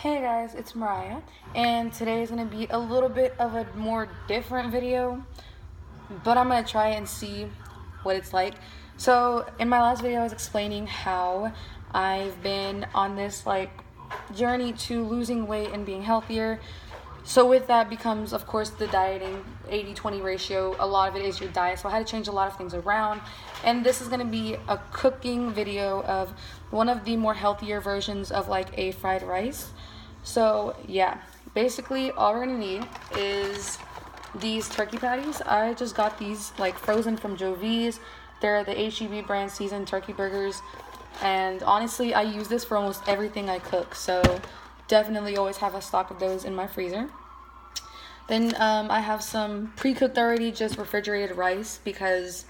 Hey guys, it's Mariah, and today is going to be a little bit of a more different video, but I'm going to try and see what it's like. So, in my last video, I was explaining how I've been on this journey to losing weight and being healthier. So with that becomes, of course, the dieting 80-20 ratio. A lot of it is your diet, so I had to change a lot of things around. And this is going to be a cooking video of one of the more healthier versions of a fried rice. So yeah, basically all we're going to need is these turkey patties. I just got these frozen from Joe V's. They're the H-E-B brand seasoned turkey burgers. And honestly, I use this for almost everything I cook. So definitely always have a stock of those in my freezer. Then I have some pre-cooked already, just refrigerated rice because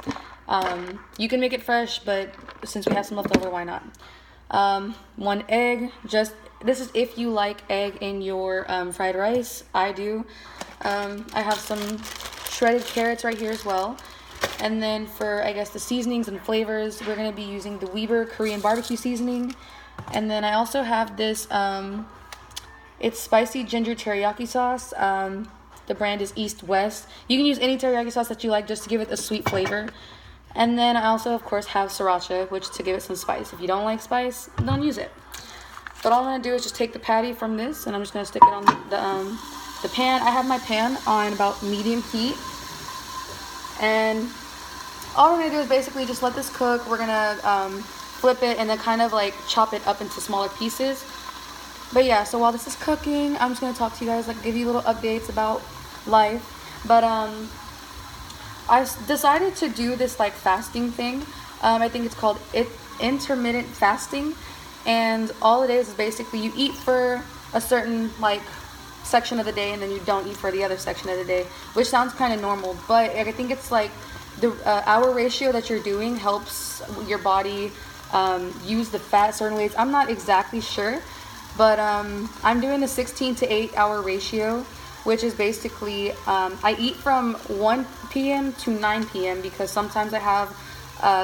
you can make it fresh, but since we have some left over, why not? 1 egg, this is if you like egg in your fried rice. I do. I have some shredded carrots right here as well. And then for, I guess, the seasonings and flavors, we're going to be using the Weber Korean barbecue seasoning. And then I also have this, it's spicy ginger teriyaki sauce. The brand is East West. You can use any teriyaki sauce that you like just to give it a sweet flavor. And then I also, of course, have sriracha, which to give it some spice. If you don't like spice, don't use it. But all I'm going to do is just take the patty from this, and I'm just going to stick it on the pan. I have my pan on about medium heat. And all we're going to do is basically just let this cook. We're going to flip it and then kind of chop it up into smaller pieces. But yeah, so while this is cooking, I'm just going to talk to you guys, give you little updates about life. But I decided to do this fasting thing. I think it's called intermittent fasting. And all it is basically you eat for a certain section of the day and then you don't eat for the other section of the day, which sounds kind of normal, but I think it's the hour ratio that you're doing helps your body use the fat certain ways. I'm not exactly sure, but I'm doing the 16 to 8 hour ratio, which is basically I eat from 1 p.m. to 9 p.m. because sometimes I have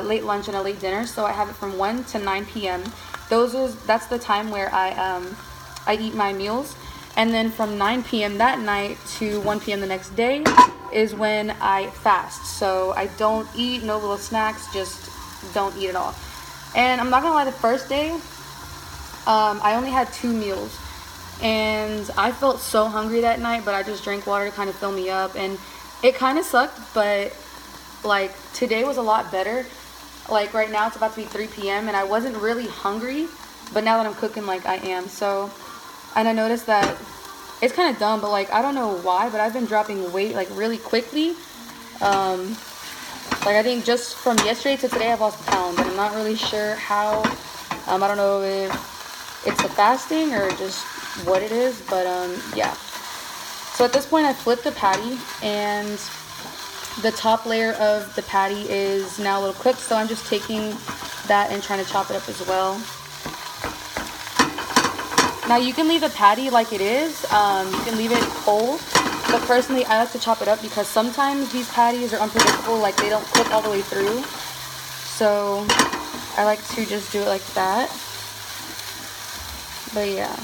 late lunch and a late dinner, so I have it from 1 to 9 p.m. That's the time where I eat my meals. And then from 9 p.m. that night to 1 p.m. the next day is when I fast. So I don't eat, no little snacks, just don't eat at all. And I'm not gonna lie, the first day I only had 2 meals. And I felt so hungry that night, but I just drank water to kind of fill me up. And it kind of sucked, but today was a lot better. Right now it's about to be 3 p.m. and I wasn't really hungry, but now that I'm cooking I am. So, and I noticed that it's kind of dumb, but I don't know why, but I've been dropping weight really quickly. I think just from yesterday to today I've lost a pound, and I'm not really sure how. I don't know if it's the fasting or just what it is, but yeah. So at this point I flipped the patty, and the top layer of the patty is now a little cooked, so I'm just taking that and trying to chop it up as well. Now you can leave the patty like it is, you can leave it whole, but personally I like to chop it up because sometimes these patties are unpredictable, they don't cook all the way through. So I like to just do it like that. But yeah.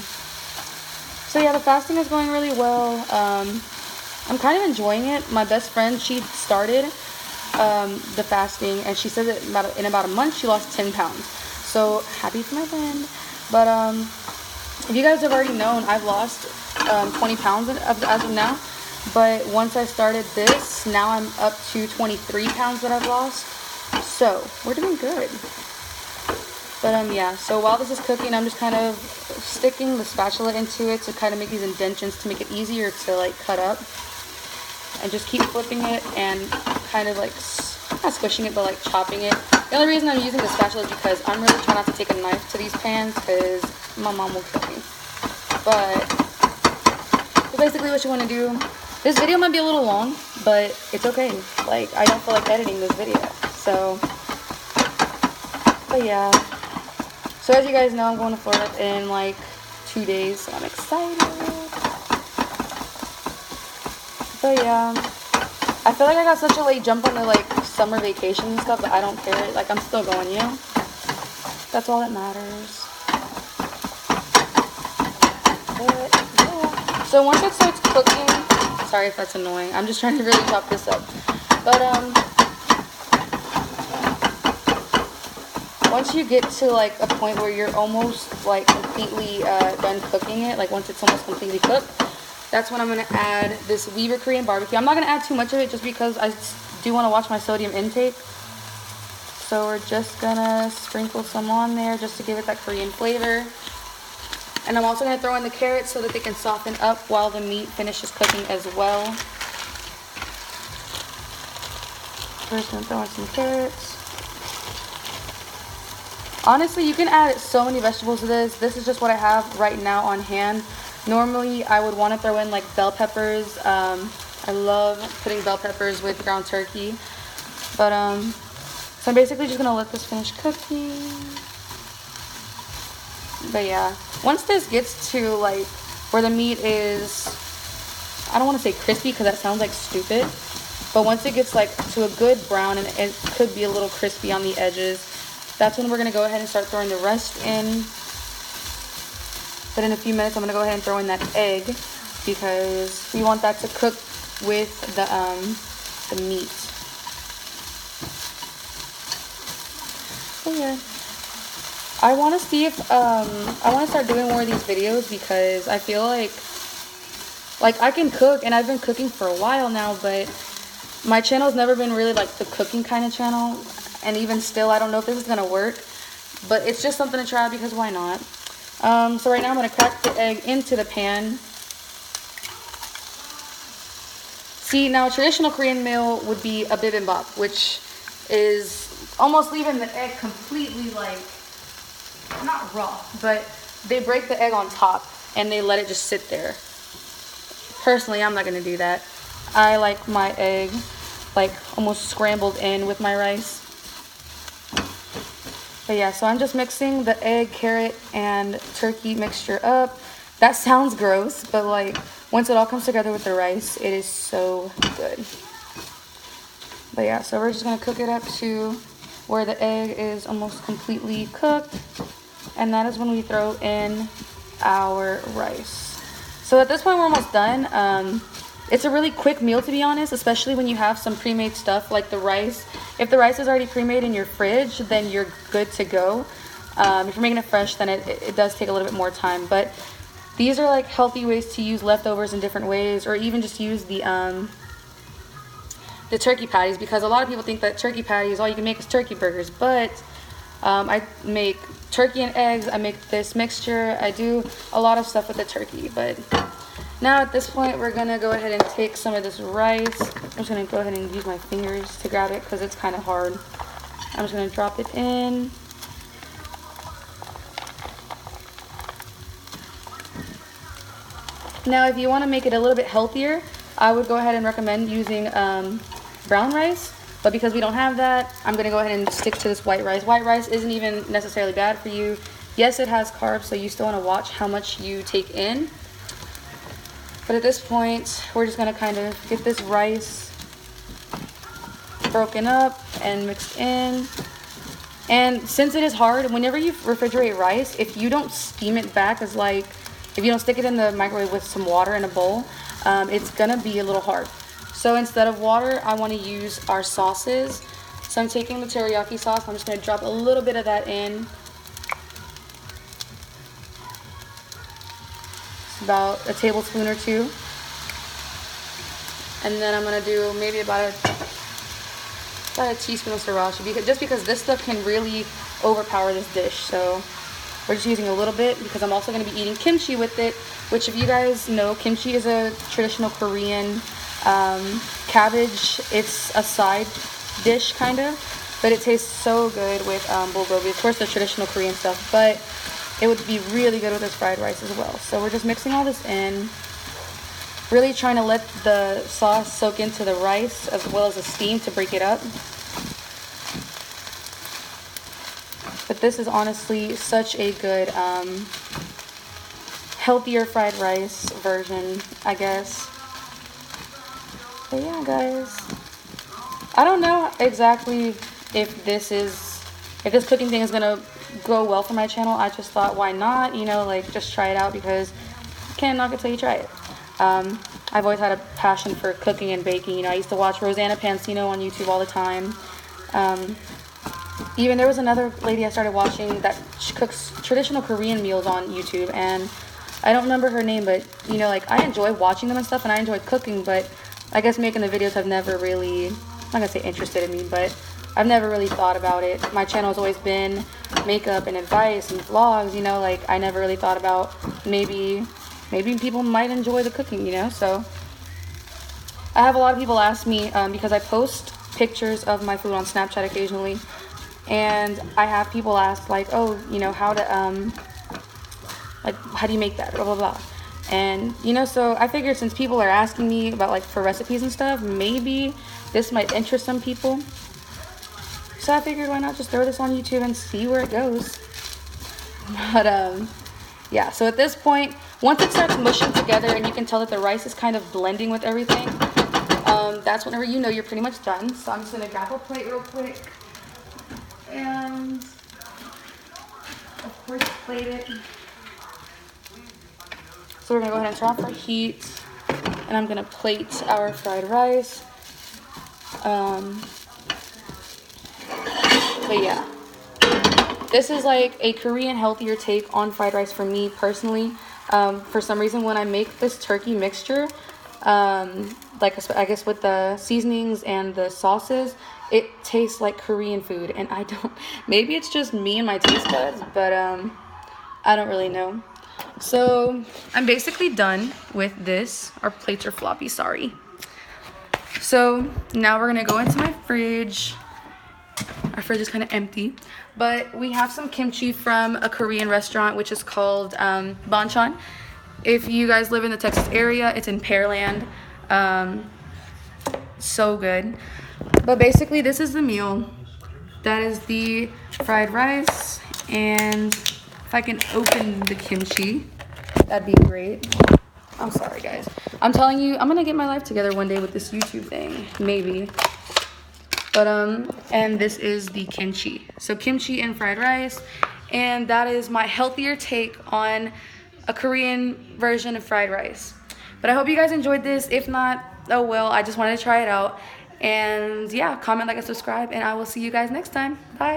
So yeah, the fasting is going really well. I'm kind of enjoying it. My best friend, she started the fasting, and she said that in about a month she lost 10 pounds. So happy for my friend. But if you guys have already known, I've lost 20 pounds as of now. But once I started this, now I'm up to 23 pounds that I've lost. So we're doing good. But yeah, so while this is cooking, I'm just kind of sticking the spatula into it to kind of make these indentions to make it easier to cut up. And just keep flipping it and kind of not squishing it, but chopping it. The only reason I'm using the spatula is because I'm really trying not to take a knife to these pans because my mom will kill me. But so basically what you want to do, this video might be a little long, but it's okay. I don't feel like editing this video. So, but yeah. So as you guys know, I'm going to Florida in 2 days, so I'm excited. But yeah, I feel like I got such a late jump on the summer vacation and stuff, but I don't care. I'm still going, you know? That's all that matters. But So once it starts cooking, sorry if that's annoying. I'm just trying to really chop this up. But once you get to like a point where you're almost like completely done cooking it, like once it's almost completely cooked, that's when I'm gonna add this Weber Korean barbecue. I'm not gonna add too much of it just because I do want to watch my sodium intake. So we're just gonna sprinkle some on there just to give it that Korean flavor. And I'm also gonna throw in the carrots so that they can soften up while the meat finishes cooking as well. First, I'm throwing some carrots. Honestly, you can add so many vegetables to this. This is just what I have right now on hand. Normally, I would want to throw in like bell peppers. I love putting bell peppers with ground turkey. But, so I'm basically just going to let this finish cooking. But yeah, once this gets to like where the meat is, I don't want to say crispy because that sounds like stupid. But once it gets like to a good brown and it could be a little crispy on the edges, that's when we're going to go ahead and start throwing the rest in. But in a few minutes, I'm going to go ahead and throw in that egg because we want that to cook with the meat. So yeah. I want to see if, I want to start doing more of these videos because I feel like I can cook and I've been cooking for a while now, but my channel's never been really like the cooking kind of channel. And even still, I don't know if this is going to work, but it's just something to try because why not? So right now I'm going to crack the egg into the pan. See, now a traditional Korean meal would be a bibimbap, which is almost leaving the egg completely like, not raw, but they break the egg on top and they let it just sit there. Personally, I'm not going to do that. I like my egg like almost scrambled in with my rice. But yeah, so I'm just mixing the egg, carrot, and turkey mixture up. That sounds gross, but like once it all comes together with the rice, it is so good. But yeah, so we're just gonna cook it up to where the egg is almost completely cooked. And that is when we throw in our rice. So at this point, we're almost done. It's a really quick meal, to be honest, especially when you have some pre-made stuff like the rice. If the rice is already pre-made in your fridge, then you're good to go. If you're making it fresh, then it does take a little bit more time. But these are like healthy ways to use leftovers in different ways, or even just use the turkey patties, because a lot of people think that turkey patties, all you can make is turkey burgers. But I make turkey and eggs. I make this mixture. I do a lot of stuff with the turkey, but now at this point, we're going to go ahead and take some of this rice. I'm just going to go ahead and use my fingers to grab it because it's kind of hard. I'm just going to drop it in. Now, if you want to make it a little bit healthier, I would go ahead and recommend using brown rice. But because we don't have that, I'm going to go ahead and stick to this white rice. White rice isn't even necessarily bad for you. Yes, it has carbs, so you still want to watch how much you take in. But at this point, we're just going to kind of get this rice broken up and mixed in. And since it is hard, whenever you refrigerate rice, if you don't steam it back, as like, if you don't stick it in the microwave with some water in a bowl, it's going to be a little hard. So instead of water, I want to use our sauces. So I'm taking the teriyaki sauce. I'm just going to drop a little bit of that in. About a tablespoon or two, and then I'm gonna do maybe about a teaspoon of sriracha, because this stuff can really overpower this dish. So we're just using a little bit because I'm also gonna be eating kimchi with it, which, if you guys know, kimchi is a traditional Korean cabbage. It's a side dish kind of, but it tastes so good with bulgogi. Of course, the traditional Korean stuff, but it would be really good with this fried rice as well. So we're just mixing all this in, really trying to let the sauce soak into the rice as well as the steam to break it up. But this is honestly such a good, healthier fried rice version, I guess. But yeah, guys, I don't know exactly if this cooking thing is gonna go well for my channel. I just thought, why not, you know, like just try it out, because you can't knock it till you try it. I've always had a passion for cooking and baking. You know, I used to watch Rosanna Pansino on YouTube all the time. Even there was another lady I started watching that she cooks traditional Korean meals on YouTube, and I don't remember her name, but you know, like I enjoy watching them and stuff, and I enjoy cooking, but I guess making the videos have never really, I'm not gonna say interested in me, but I've never really thought about it. My channel has always been makeup and advice and vlogs, you know, like I never really thought about maybe people might enjoy the cooking, you know. So I have a lot of people ask me, because I post pictures of my food on Snapchat occasionally, and I have people ask like, oh, you know, how to like, how do you make that, blah blah blah. And you know, so I figured since people are asking me about like for recipes and stuff, maybe this might interest some people. So I figured why not just throw this on YouTube and see where it goes. But yeah, so at this point, once it starts mushing together and you can tell that the rice is kind of blending with everything, that's whenever you know you're pretty much done. So I'm just gonna grab a plate real quick and of course plate it. So we're gonna go ahead and turn off our heat, and I'm gonna plate our fried rice. But yeah, this is like a Korean healthier take on fried rice for me personally. For some reason, when I make this turkey mixture, like I guess with the seasonings and the sauces, it tastes like Korean food, and I don't, maybe it's just me and my taste buds, but I don't really know. So I'm basically done with this. Our plates are floppy, sorry. So now we're gonna go into my fridge. Our fridge is kind of empty, but we have some kimchi from a Korean restaurant, which is called Bonchon. If you guys live in the Texas area, it's in Pearland. So good. But basically, this is the meal. That is the fried rice, and if I can open the kimchi, that'd be great. I'm sorry, guys. I'm telling you, I'm gonna get my life together one day with this YouTube thing, maybe. But and this is the kimchi. So kimchi and fried rice, and that is my healthier take on a Korean version of fried rice. But I hope you guys enjoyed this. If not, oh well, I just wanted to try it out. And yeah, comment, like, and subscribe, and I will see you guys next time. Bye.